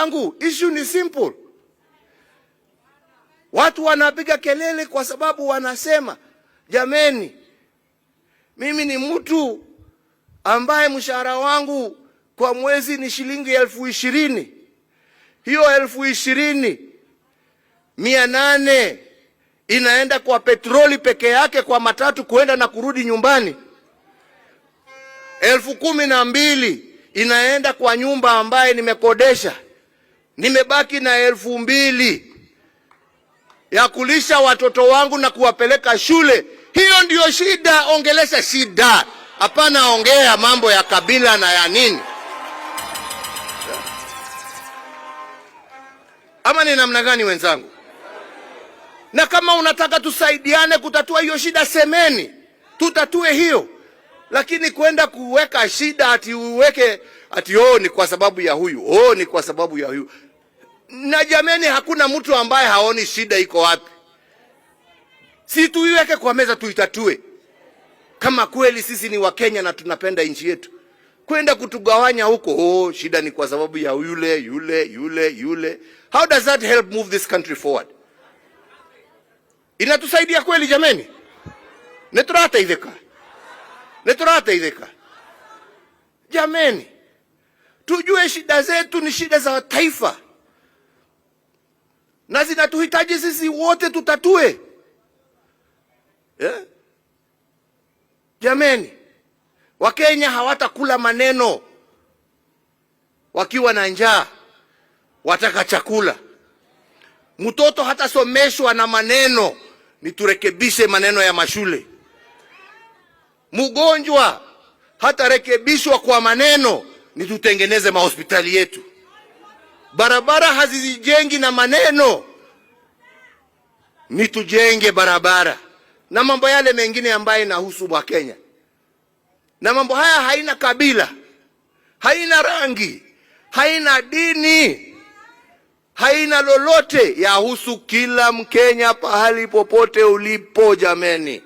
wenzangu, issue ni simple. Watu wanapiga kelele kwa sababu wanasema, jameni, mimi ni mtu ambaye mshahara wangu kwa mwezi ni shilingi 20,000. Hiyo 20,800 inaenda kwa petroli peke yake, kwa matatu kuenda na kurudi nyumbani. 12,000 inaenda kwa nyumba ambaye nimekodesha. Nimebaki na 2,000 ya kulisha watoto wangu na kuwapeleka shule. Hiyo ndio shida. Ongelesha shida, hapana ongea mambo ya kabila na ya nini. Ama ni namna gani wenzangu? Na kama unataka tusaidiane kutatua hiyo shida, semeni tutatue hiyo. Lakini kwenda kuweka shida ati uweke ati ni kwa sababu ya huyu, ni kwa sababu ya huyu. Na jameni, hakuna mtu ambaye haoni shida iko wapi. Si tuiweke kwa meza tuitatue. Kama kweli sisi ni Wakenya na tunapenda nchi yetu, kwenda kutugawanya huko, shida ni kwa sababu ya yule. How does that help move this country forward? Inatusaidia kweli jameni? Neturata jameni, tujue shida zetu ni shida za taifa na zinatuhitaji sisi wote tutatue. Jameni, Wakenya hawatakula maneno wakiwa na njaa, wataka chakula. Mtoto hatasomeshwa na maneno, ni turekebishe maneno ya mashule. Mgonjwa hatarekebishwa kwa maneno, ni tutengeneze mahospitali yetu. Barabara hazijengi na maneno, ni tujenge barabara. Na mambo yale mengine ambaye inahusu Wakenya. Na mambo haya haina kabila, haina rangi, haina dini, haina lolote, yahusu kila Mkenya pahali popote ulipo jameni.